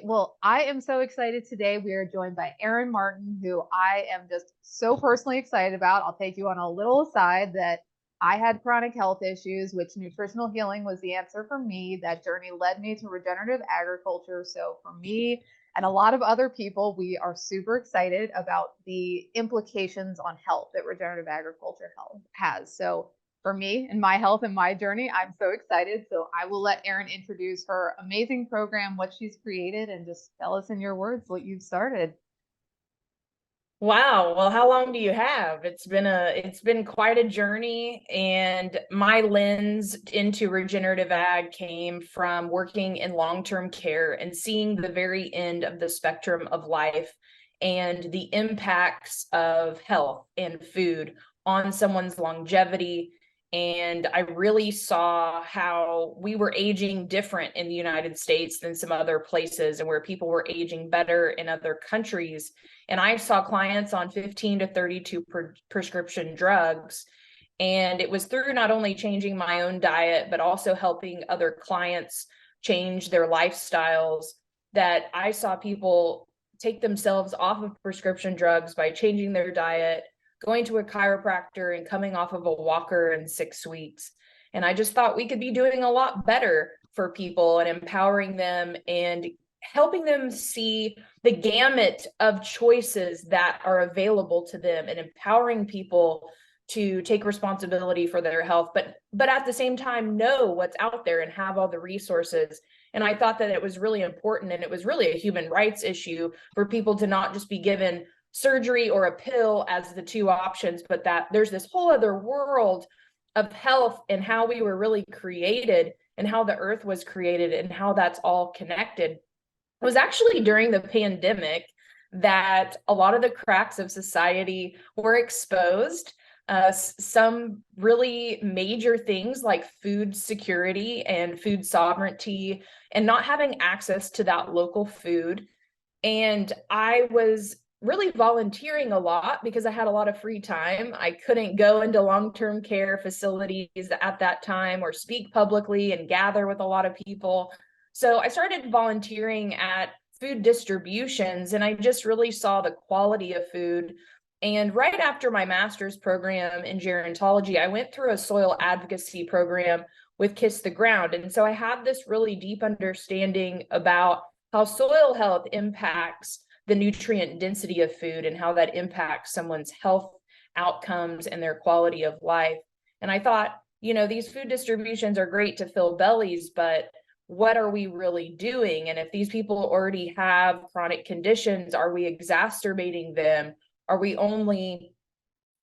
Well, I am so excited today. We are joined by Erin Martin, who I am just so personally excited about. I'll take you on a little aside that I had chronic health issues, which nutritional healing was the answer for me. That journey led me to regenerative agriculture. So for me and a lot of other people, we are super excited about the implications on health that regenerative agriculture health has. So for me and my health and my journey, I'm so excited. So I will let Erin introduce her amazing program, what she's created, and just tell us in your words what you've started. Wow. Well, how long do you have? It's been quite a journey, and my lens into regenerative ag came from working in long-term care and seeing the very end of the spectrum of life and the impacts of health and food on someone's longevity. And I really saw how we were aging different in the United States than some other places, and where people were aging better in other countries. And I saw clients on 15 to 32 prescription drugs. And it was through not only changing my own diet, but also helping other clients change their lifestyles, that I saw people take themselves off of prescription drugs by changing their diet, going to a chiropractor, and coming off of a walker in 6 weeks. And I just thought we could be doing a lot better for people and empowering them and helping them see the gamut of choices that are available to them, and empowering people to take responsibility for their health, but at the same time know what's out there and have all the resources. And I thought that it was really important, and it was really a human rights issue for people to not just be given surgery or a pill as the two options, but that there's this whole other world of health and how we were really created and how the earth was created and how that's all connected. It was actually during the pandemic that a lot of the cracks of society were exposed. Some really major things like food security and food sovereignty, and not having access to that local food. And I was really volunteering a lot because I had a lot of free time. I couldn't go into long-term care facilities at that time or speak publicly and gather with a lot of people. So I started volunteering at food distributions, and I just really saw the quality of food. And right after my master's program in gerontology, I went through a soil advocacy program with Kiss the Ground. And so I had this really deep understanding about how soil health impacts the nutrient density of food and how that impacts someone's health outcomes and their quality of life. And I thought, these food distributions are great to fill bellies, but what are we really doing? And if these people already have chronic conditions, are we exacerbating them? Are we only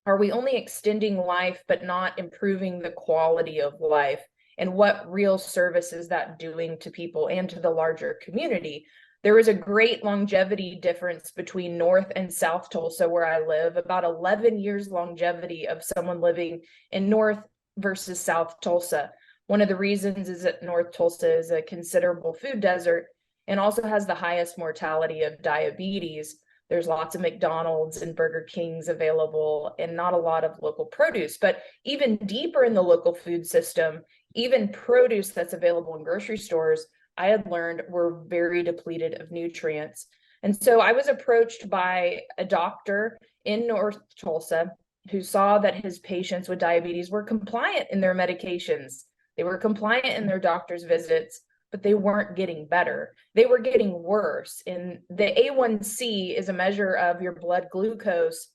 extending life but not improving the quality of life? And what real service is that doing to people and to the larger community? There was a great longevity difference between North and South Tulsa, where I live, about 11 years longevity of someone living in North versus South Tulsa. One of the reasons is that North Tulsa is a considerable food desert and also has the highest mortality of diabetes. There's lots of McDonald's and Burger Kings available and not a lot of local produce. But even deeper in the local food system, even produce that's available in grocery stores, I had learned were very depleted of nutrients. And so I was approached by a doctor in North Tulsa who saw that his patients with diabetes were compliant in their medications. They were compliant in their doctor's visits, but they weren't getting better. They were getting worse. And the A1C is a measure of your blood glucose.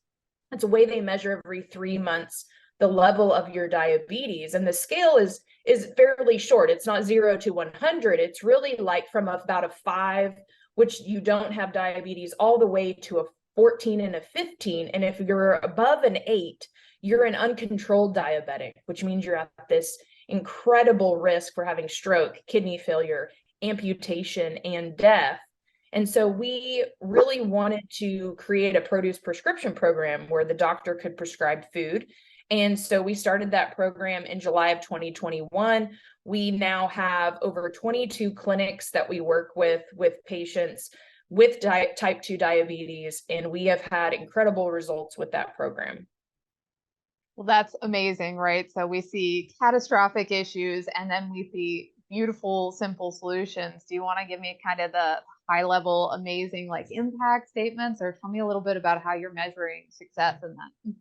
It's a way they measure every 3 months the level of your diabetes. And the scale is fairly short. It's not 0 to 100. It's really like from about a 5, which you don't have diabetes, all the way to a 14 and a 15. And if you're above an 8, you're an uncontrolled diabetic, which means you're at this incredible risk for having stroke, kidney failure, amputation, and death. And so we really wanted to create a produce prescription program where the doctor could prescribe food. And so we started that program in July of 2021. We now have over 22 clinics that we work with patients with type 2 diabetes, and we have had incredible results with that program. Well, that's amazing, right? So we see catastrophic issues and then we see beautiful, simple solutions. Do you want to give me kind of the high level, amazing like impact statements, or tell me a little bit about how you're measuring success in that.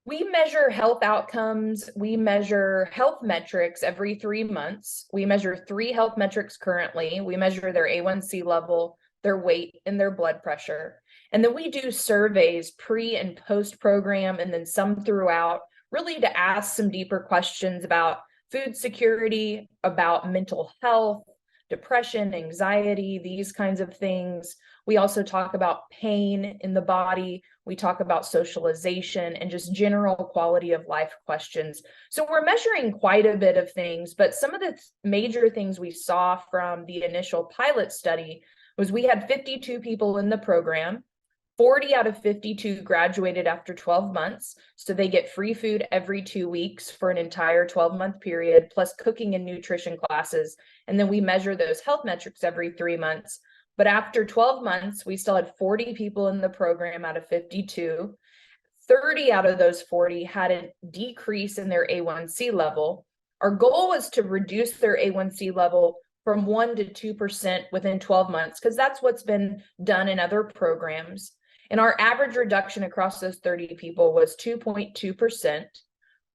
We measure health outcomes. We measure health metrics every 3 months. We measure 3 health metrics currently. We measure their A1C level, their weight, and their blood pressure. And then we do surveys pre and post program, and then some throughout, really to ask some deeper questions about food security, about mental health, depression, anxiety, these kinds of things. We also talk about pain in the body. We talk about socialization and just general quality of life questions. So we're measuring quite a bit of things, but some of the major things we saw from the initial pilot study was we had 52 people in the program. 40 out of 52 graduated after 12 months. So they get free food every 2 weeks for an entire 12-month period, plus cooking and nutrition classes. And then we measure those health metrics every 3 months. But after 12 months, we still had 40 people in the program out of 52. 30 out of those 40 had a decrease in their A1C level. Our goal was to reduce their A1C level from 1 to 2% within 12 months, because that's what's been done in other programs. And our average reduction across those 30 people was 2.2%.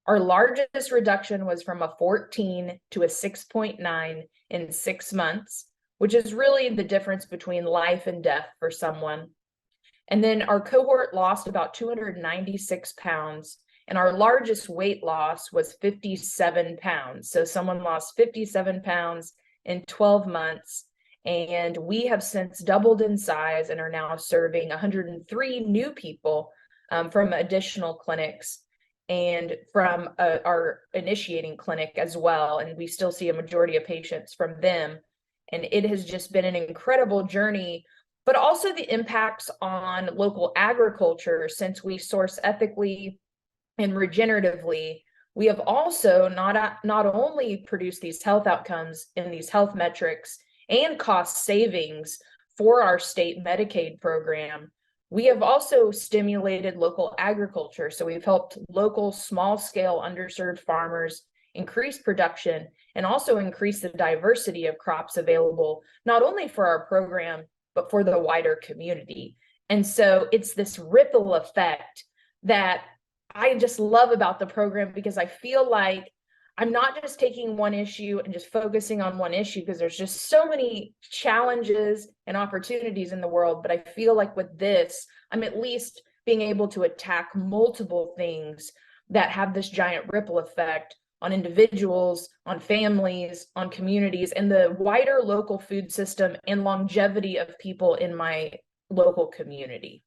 Our largest reduction was from a 14 to a 6.9 in 6 months, which is really the difference between life and death for someone. And then our cohort lost about 296 pounds, and our largest weight loss was 57 pounds. So someone lost 57 pounds in 12 months. And we have since doubled in size and are now serving 103 new people from additional clinics and from our initiating clinic as well. And we still see a majority of patients from them. And it has just been an incredible journey, but also the impacts on local agriculture. Since we source ethically and regeneratively, we have also not only produced these health outcomes and these health metrics and cost savings for our state Medicaid program, we have also stimulated local agriculture. So we've helped local small-scale underserved farmers increase production and also increase the diversity of crops available, not only for our program, but for the wider community. And so it's this ripple effect that I just love about the program, because I feel like I'm not just taking one issue and just focusing on one issue, because there's just so many challenges and opportunities in the world. But I feel like with this, I'm at least being able to attack multiple things that have this giant ripple effect on individuals, on families, on communities, and the wider local food system and longevity of people in my local community.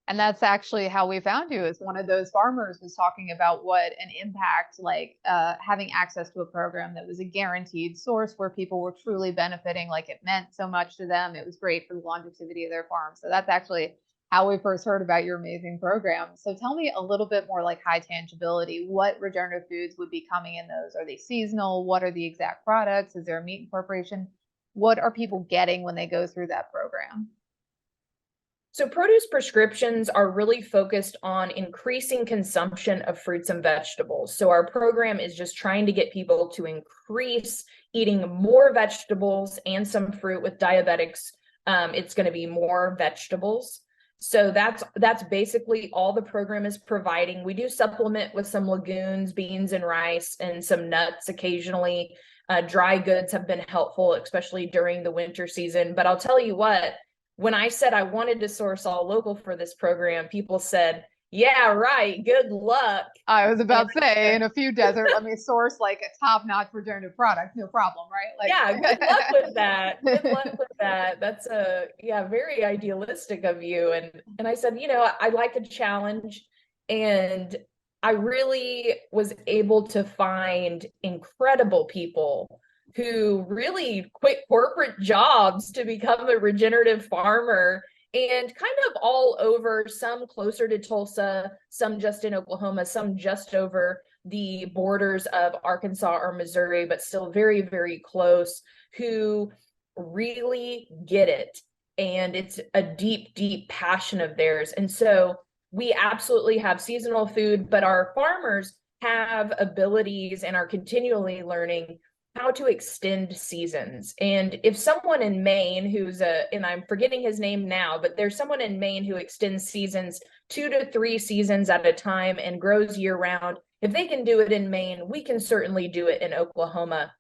And that's actually how we found you, as one of those farmers was talking about what an impact like having access to a program that was a guaranteed source where people were truly benefiting, like it meant so much to them. It was great for the longevity of their farm. So that's actually how we first heard about your amazing program. So tell me a little bit more like high tangibility. What regenerative foods would be coming in those? Are they seasonal? What are the exact products? Is there a meat incorporation? What are people getting when they go through that program? So produce prescriptions are really focused on increasing consumption of fruits and vegetables. So our program is just trying to get people to increase eating more vegetables and some fruit. With diabetics, it's going to be more vegetables. So that's basically all the program is providing. We do supplement with some legumes, beans and rice, and some nuts occasionally. Dry goods have been helpful, especially during the winter season. But I'll tell you what, when I said I wanted to source all local for this program, people said, yeah, right, good luck. I was about to say, in a few desert, let me source like a top-notch regenerative product, no problem, right? Like, yeah, good luck with that. Good luck with that. That's very idealistic of you. And I said, I like a challenge, and I really was able to find incredible people who really quit corporate jobs to become a regenerative farmer, and kind of all over, some closer to Tulsa, some just in Oklahoma, some just over the borders of Arkansas or Missouri, but still very, very close, who really get it. And it's a deep, deep passion of theirs. And so we absolutely have seasonal food, but our farmers have abilities and are continually learning how to extend seasons. And if someone in Maine and I'm forgetting his name now, but there's someone in Maine who extends seasons 2 to 3 seasons at a time and grows year round. If they can do it in Maine, we can certainly do it in Oklahoma.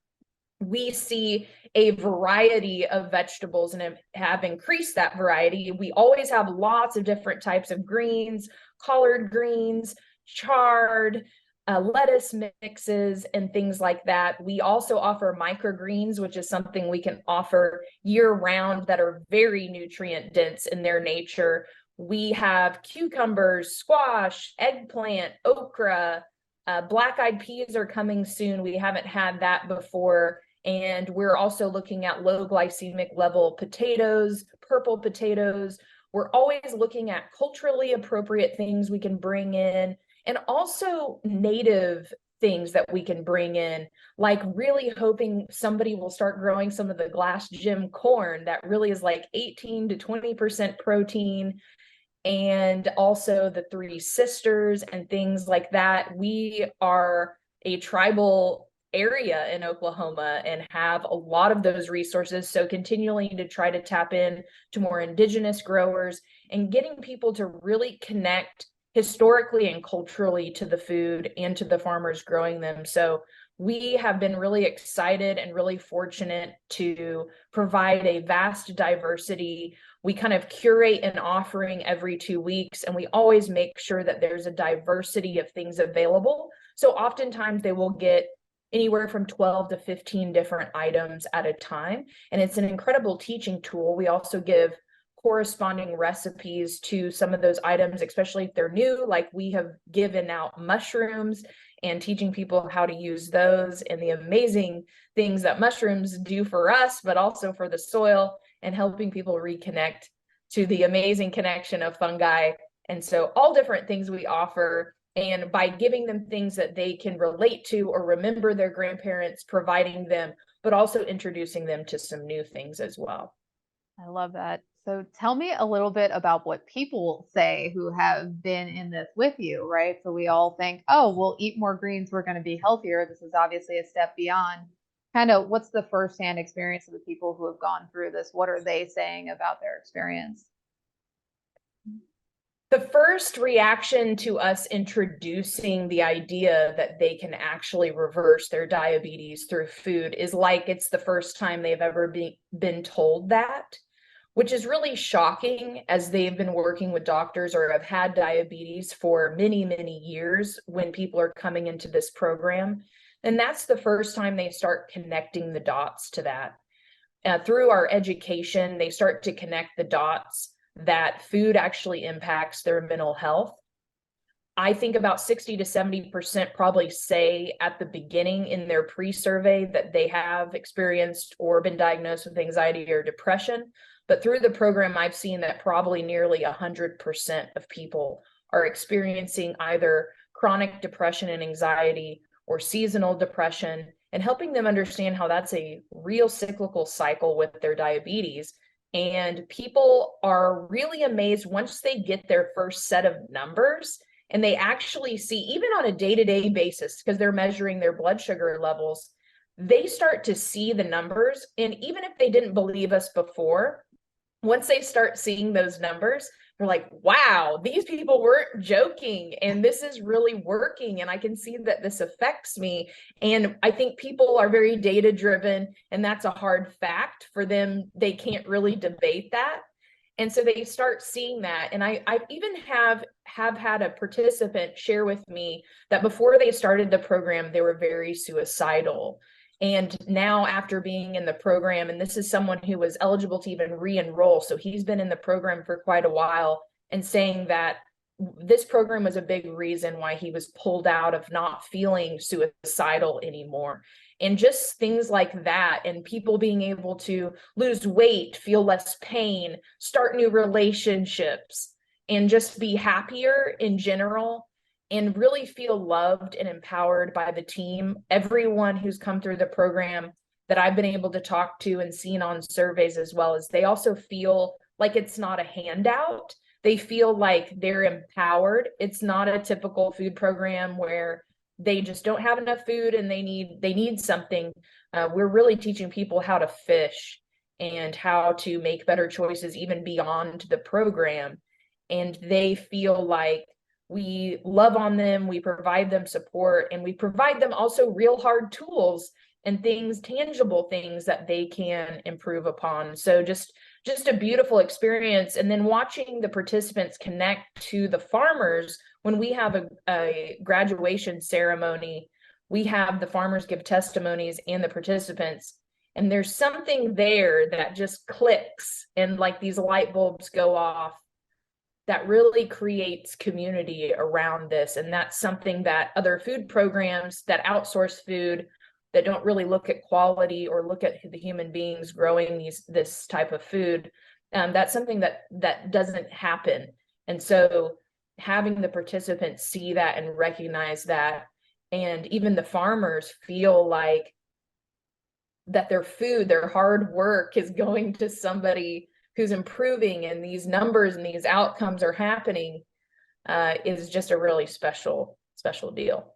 We see a variety of vegetables and have increased that variety. We always have lots of different types of greens, collard greens, chard, lettuce mixes, and things like that. We also offer microgreens, which is something we can offer year round that are very nutrient dense in their nature. We have cucumbers, squash, eggplant, okra, black-eyed peas are coming soon. We haven't had that before. And we're also looking at low glycemic level potatoes, purple potatoes. We're always looking at culturally appropriate things we can bring in, and also native things that we can bring in, like really hoping somebody will start growing some of the glass gem corn that really is like 18 to 20% protein, and also the Three Sisters and things like that. We are a tribal area in Oklahoma and have a lot of those resources. So continuing to try to tap in to more indigenous growers and getting people to really connect historically and culturally to the food and to the farmers growing them. So we have been really excited and really fortunate to provide a vast diversity. We kind of curate an offering every 2 weeks, and we always make sure that there's a diversity of things available. So oftentimes they will get anywhere from 12 to 15 different items at a time. And it's an incredible teaching tool. We also give corresponding recipes to some of those items, especially if they're new, like we have given out mushrooms and teaching people how to use those and the amazing things that mushrooms do for us, but also for the soil, and helping people reconnect to the amazing connection of fungi. And so all different things we offer, and by giving them things that they can relate to or remember their grandparents providing them, but also introducing them to some new things as well. I love that. So tell me a little bit about what people say who have been in this with you, right? So we all think, oh, we'll eat more greens, we're going to be healthier. This is obviously a step beyond. Kind of what's the firsthand experience of the people who have gone through this? What are they saying about their experience? The first reaction to us introducing the idea that they can actually reverse their diabetes through food is like it's the first time they've ever been told that, which is really shocking, as they've been working with doctors or have had diabetes for many, many years when people are coming into this program. And that's the first time they start connecting the dots to that. Through our education, they start to connect the dots that food actually impacts their mental health. I think about 60 to 70% probably say at the beginning in their pre-survey that they have experienced or been diagnosed with anxiety or depression. But through the program, I've seen that probably nearly 100% of people are experiencing either chronic depression and anxiety or seasonal depression, and helping them understand how that's a real cyclical cycle with their diabetes. And people are really amazed once they get their first set of numbers and they actually see, even on a day-to-day basis, because they're measuring their blood sugar levels, they start to see the numbers. And even if they didn't believe us before, once they start seeing those numbers, they're like, wow, these people weren't joking, and this is really working, and I can see that this affects me. And I think people are very data driven, and that's a hard fact for them. They can't really debate that. And so they start seeing that. And I even have had a participant share with me that before they started the program, they were very suicidal. And now, after being in the program, and this is someone who was eligible to even re-enroll, so he's been in the program for quite a while, and saying that this program was a big reason why he was pulled out of not feeling suicidal anymore. And just things like that, and people being able to lose weight, feel less pain, start new relationships, and just be happier in general, and really feel loved and empowered by the team. Everyone who's come through the program that I've been able to talk to and seen on surveys as well, as they also feel like it's not a handout. They feel like they're empowered. It's not a typical food program where they just don't have enough food and they need something. We're really teaching people how to fish and how to make better choices even beyond the program. And they feel like we love on them, we provide them support, and we provide them also real hard tools and things, tangible things that they can improve upon. So just a beautiful experience. And then watching the participants connect to the farmers. When we have a graduation ceremony, we have the farmers give testimonies and the participants, and there's something there that just clicks and like these light bulbs go off that really creates community around this. And that's something that other food programs that outsource food, that don't really look at quality or look at the human beings growing this type of food, that's something that doesn't happen. And so having the participants see that and recognize that, and even the farmers feel like that their food, their hard work is going to somebody who's improving, and these numbers and these outcomes are happening, is just a really special deal.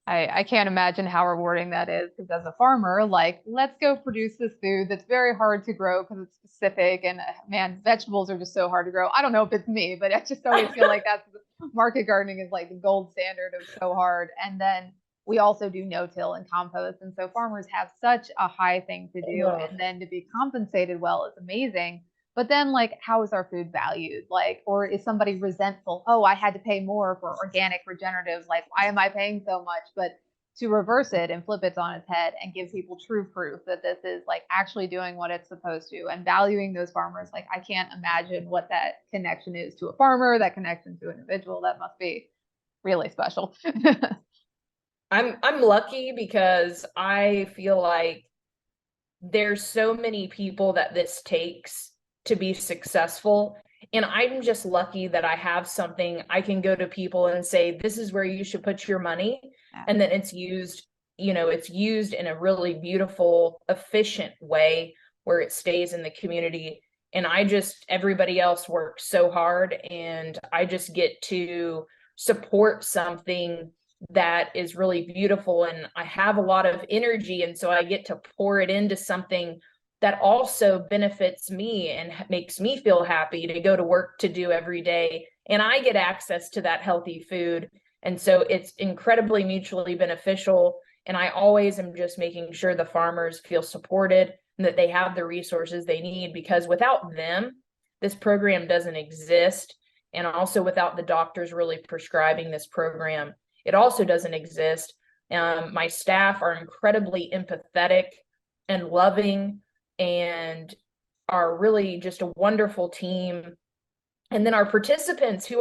I can't imagine how rewarding that is, because as a farmer, like, let's go produce this food that's very hard to grow because it's specific, and man, vegetables are just so hard to grow. I don't know if it's me, but I just always feel like that's market gardening is like the gold standard of so hard. And then we also do no-till and compost, and so farmers have such a high thing to do, and then to be compensated well is amazing. But then, like, how is our food valued? Like, or is somebody resentful? Oh, I had to pay more for organic regenerative. Like, why am I paying so much? But to reverse it and flip it on its head and give people true proof that this is like actually doing what it's supposed to, and valuing those farmers. Like, I can't imagine what that connection is to a farmer, that connection to an individual. That must be really special. I'm lucky because I feel like there's so many people that this takes to be successful. And I'm just lucky that I have something I can go to people and say, this is where you should put your money. And then it's used, it's used in a really beautiful, efficient way where it stays in the community. And everybody else works so hard, and I just get to support something that is really beautiful. And I have a lot of energy. And so I get to pour it into something that also benefits me and makes me feel happy to go to work to do every day. And I get access to that healthy food. And so it's incredibly mutually beneficial. And I always am just making sure the farmers feel supported and that they have the resources they need, because without them, this program doesn't exist. And also without the doctors really prescribing this program, it also doesn't exist. My staff are incredibly empathetic and loving, and are really just a wonderful team. And then our participants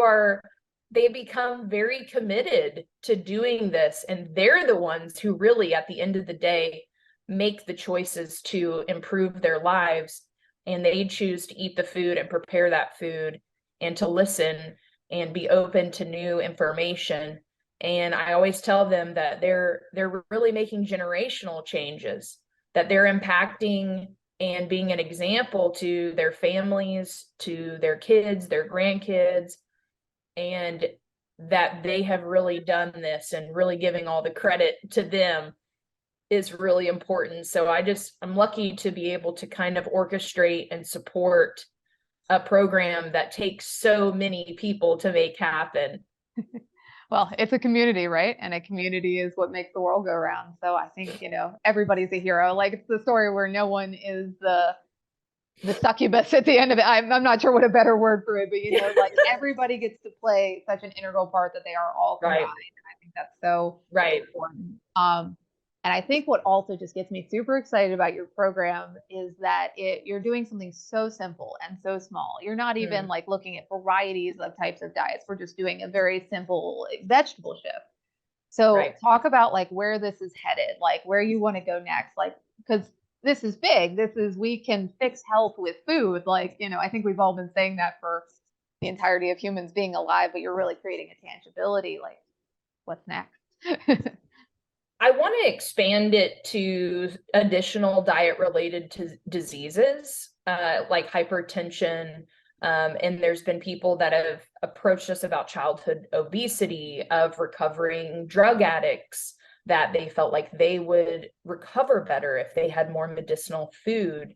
they become very committed to doing this, and they're the ones who really, at the end of the day, make the choices to improve their lives. And they choose to eat the food and prepare that food and to listen and be open to new information. And I always tell them that they're really making generational changes, that they're impacting and being an example to their families, to their kids, their grandkids, and that they have really done this, and really giving all the credit to them is really important. So I'm lucky to be able to kind of orchestrate and support a program that takes so many people to make happen. Well, it's a community, right? And a community is what makes the world go round. So I think, everybody's a hero. Like, it's the story where no one is the succubus at the end of it. I'm not sure what a better word for it, but like, everybody gets to play such an integral part that they are all combined. Right. I think that's so Right. important. And I think what also just gets me super excited about your program is that you're doing something so simple and so small. You're not even like looking at varieties of types of diets. We're just doing a very simple vegetable shift. So talk about like where this is headed, like where you want to go next, like, because this is big. We can fix health with food. Like, I think we've all been saying that for the entirety of humans being alive, but you're really creating a tangibility. Like, what's next? I want to expand it to additional diet related to diseases, like hypertension, And there's been people that have approached us about childhood obesity, of recovering drug addicts, that they felt like they would recover better if they had more medicinal food.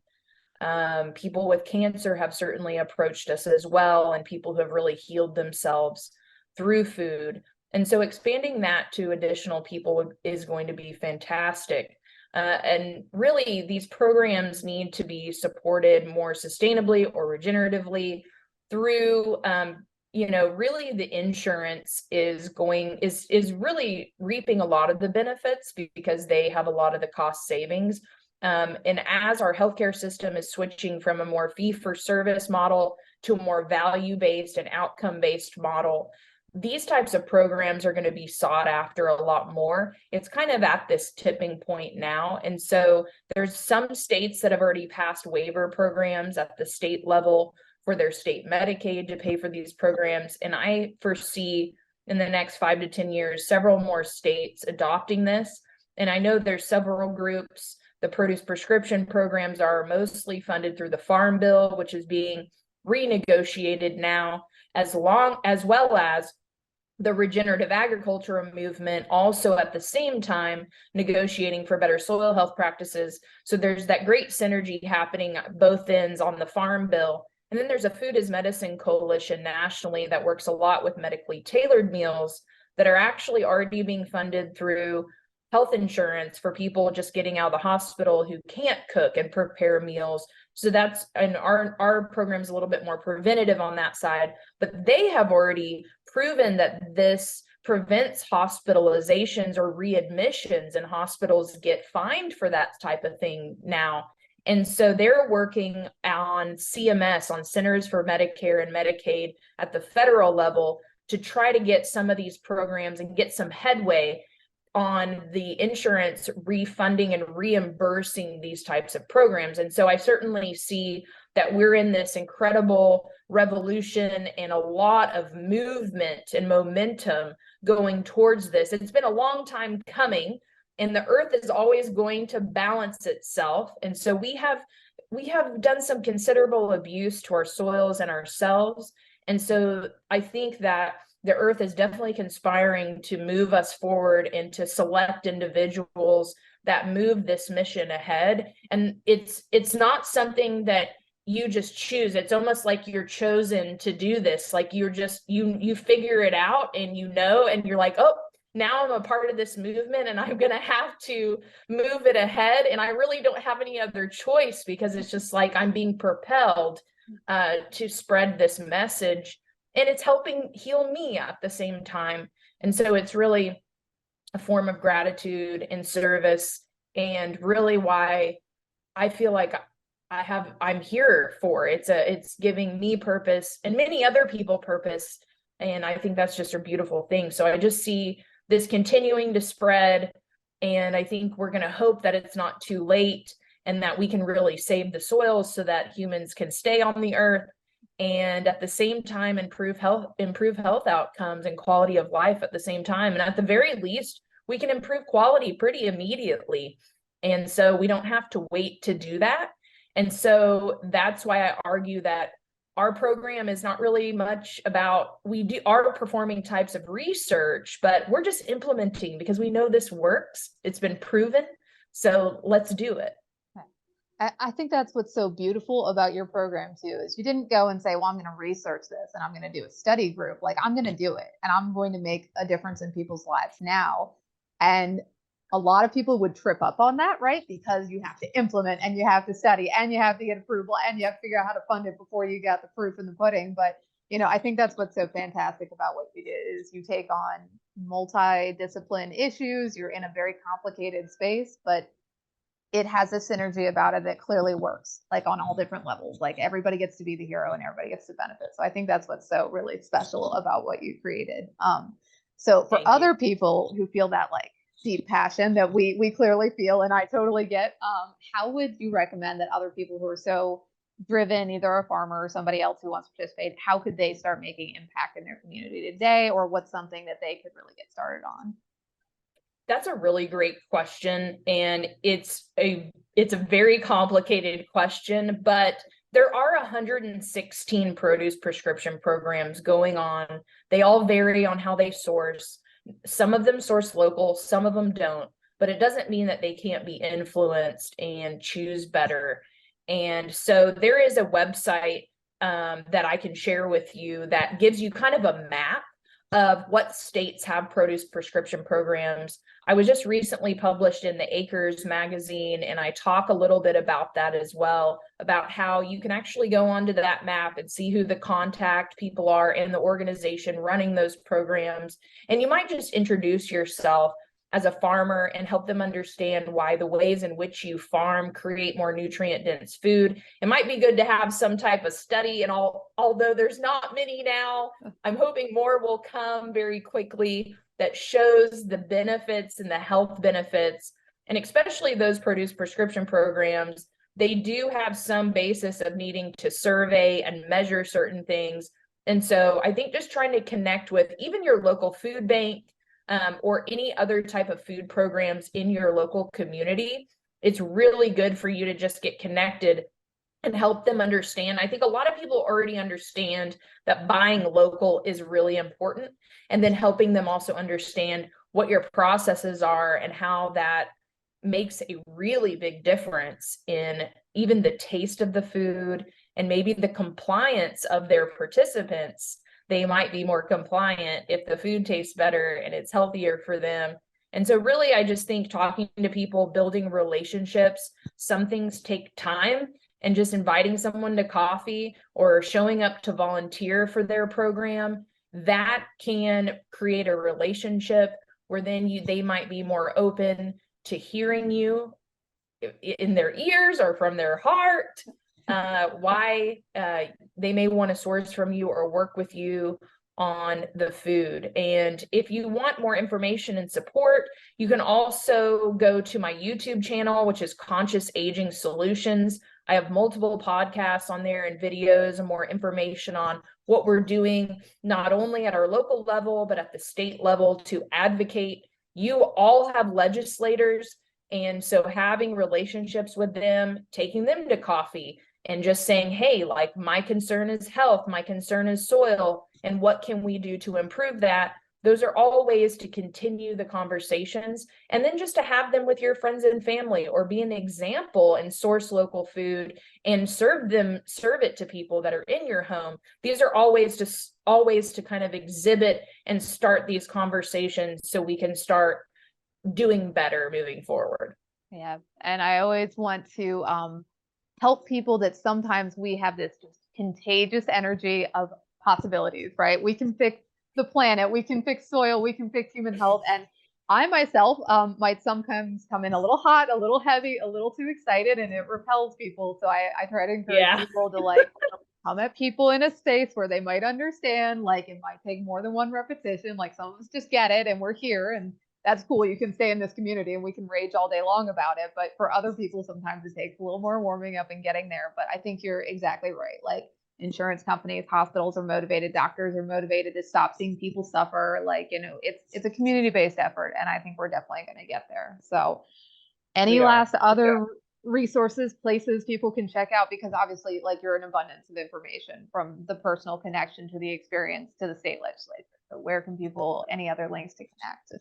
People with cancer have certainly approached us as well, and people who have really healed themselves through food. And so expanding that to additional people is going to be fantastic. And really, these programs need to be supported more sustainably or regeneratively through, really the insurance is really reaping a lot of the benefits because they have a lot of the cost savings. And as our healthcare system is switching from a more fee-for-service model to a more value-based and outcome-based model, these types of programs are going to be sought after a lot more. It's kind of at this tipping point now. And so there's some states that have already passed waiver programs at the state level for their state Medicaid to pay for these programs. And I foresee in the next 5 to 10 years, several more states adopting this. And I know there's several groups. The produce prescription programs are mostly funded through the Farm Bill, which is being renegotiated now, as well as the regenerative agriculture movement also at the same time negotiating for better soil health practices. So there's that great synergy happening at both ends on the Farm Bill. And then there's a Food as Medicine coalition nationally that works a lot with medically tailored meals that are actually already being funded through health insurance for people just getting out of the hospital who can't cook and prepare meals. So that's, and our program's a little bit more preventative on that side, but they have already proven that this prevents hospitalizations or readmissions, and hospitals get fined for that type of thing now. And so they're working on CMS, on Centers for Medicare and Medicaid at the federal level, to try to get some of these programs and get some headway on the insurance refunding and reimbursing these types of programs. And so I certainly see that we're in this incredible revolution and a lot of movement and momentum going towards this. It's been a long time coming, and the earth is always going to balance itself. And so we have done some considerable abuse to our soils and ourselves. And so I think that the earth is definitely conspiring to move us forward and to select individuals that move this mission ahead. And it's not something that you just choose. It's almost like you're chosen to do this. Like you're just, you figure it out, and and you're like, oh, now I'm a part of this movement and I'm going to have to move it ahead. And I really don't have any other choice, because it's just like I'm being propelled to spread this message. And it's helping heal me at the same time. And so it's really a form of gratitude and service, and really why I feel like I'm here for. It's giving me purpose and many other people purpose. And I think that's just a beautiful thing. So I just see this continuing to spread. And I think we're going to hope that it's not too late, and that we can really save the soils so that humans can stay on the earth, and at the same time improve health outcomes and quality of life at the same time. And at the very least, we can improve quality pretty immediately. And so we don't have to wait to do that. And so that's why I argue that our program is not really much about, we are performing types of research, but we're just implementing because we know this works. It's been proven. So let's do it. I think that's what's so beautiful about your program too, is you didn't go and say, well, I'm going to research this and I'm going to do a study group. Like, I'm going to do it, and I'm going to make a difference in people's lives now. And a lot of people would trip up on that, right? Because you have to implement, and you have to study, and you have to get approval, and you have to figure out how to fund it before you got the proof in the pudding. But, I think that's what's so fantastic about what you did, is you take on multi-discipline issues. You're in a very complicated space, but it has a synergy about it that clearly works, like on all different levels. Like, everybody gets to be the hero and everybody gets to benefit. So I think that's what's so really special about what you created. So for other people who feel that like deep passion that we clearly feel, and I totally get, how would you recommend that other people who are so driven, either a farmer or somebody else who wants to participate, how could they start making impact in their community today? Or what's something that they could really get started on? That's a really great question, and it's a very complicated question, but There are 116 produce prescription programs going on. They all vary on how they source. Some of them source local, some of them don't, but it doesn't mean that they can't be influenced and choose better. And so there is a website that I can share with you that gives you kind of a map of what states have produce prescription programs. I was just recently published in the Acres magazine, and I talk a little bit about that as well, about how you can actually go onto that map and see who the contact people are in the organization running those programs. And you might just introduce yourself as a farmer and help them understand why the ways in which you farm create more nutrient dense food. It might be good to have some type of study, and although there's not many now, I'm hoping more will come very quickly that shows the benefits and the health benefits. And especially those produce prescription programs, they do have some basis of needing to survey and measure certain things. And so I think just trying to connect with even your local food bank, or any other type of food programs in your local community, it's really good for you to just get connected and help them understand. I think a lot of people already understand that buying local is really important, and then helping them also understand what your processes are and how that makes a really big difference in even the taste of the food and maybe the compliance of their participants. They might be more compliant if the food tastes better and it's healthier for them. And so really, I just think talking to people, building relationships, some things take time, and just inviting someone to coffee or showing up to volunteer for their program, that can create a relationship where then they might be more open to hearing you in their ears or from their heart. Why they may want to source from you or work with you on the food. And if you want more information and support, you can also go to my YouTube channel, which is Conscious Aging Solutions. I have multiple podcasts on there and videos and more information on what we're doing, not only at our local level, but at the state level to advocate. You all have legislators, and so having relationships with them, taking them to coffee, and just saying, hey, like, my concern is health, my concern is soil, and what can we do to improve that? Those are all ways to continue the conversations, and then just to have them with your friends and family, or be an example and source local food and serve it to people that are in your home. These are always to kind of exhibit and start these conversations so we can start doing better moving forward. Yeah, and I always want to help people that sometimes we have this just contagious energy of possibilities, right? We can fix the planet, we can fix soil, we can fix human health. And I myself might sometimes come in a little hot, a little heavy, a little too excited, and it repels people. So I try to encourage people to like come at people in a space where they might understand, like it might take more than one repetition, like some of us just get it and we're here, and that's cool. You can stay in this community and we can rage all day long about it. But for other people, sometimes it takes a little more warming up and getting there. But I think you're exactly right. Like insurance companies, hospitals are motivated, doctors are motivated to stop seeing people suffer. Like, it's a community-based effort. And I think we're definitely going to get there. So any last other resources, places people can check out? Because obviously, like, you're an abundance of information, from the personal connection to the experience to the state legislature. So where can people, any other links to connect?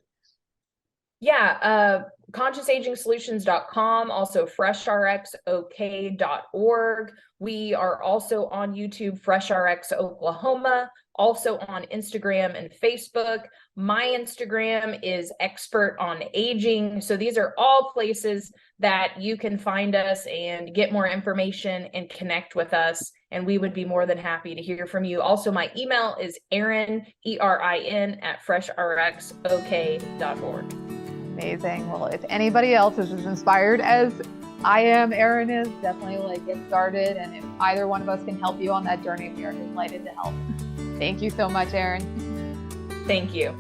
Yeah, consciousagingsolutions.com, also freshrxok.org. We are also on YouTube, FreshRx Oklahoma, also on Instagram and Facebook. My Instagram is Expert on Aging. So these are all places that you can find us and get more information and connect with us. And we would be more than happy to hear from you. Also, my email is Erin, ERIN, at freshrxok.org. Amazing. Well, if anybody else is as inspired as I am, Erin is, definitely like get started. And if either one of us can help you on that journey, we are delighted to help. Thank you so much, Erin. Thank you.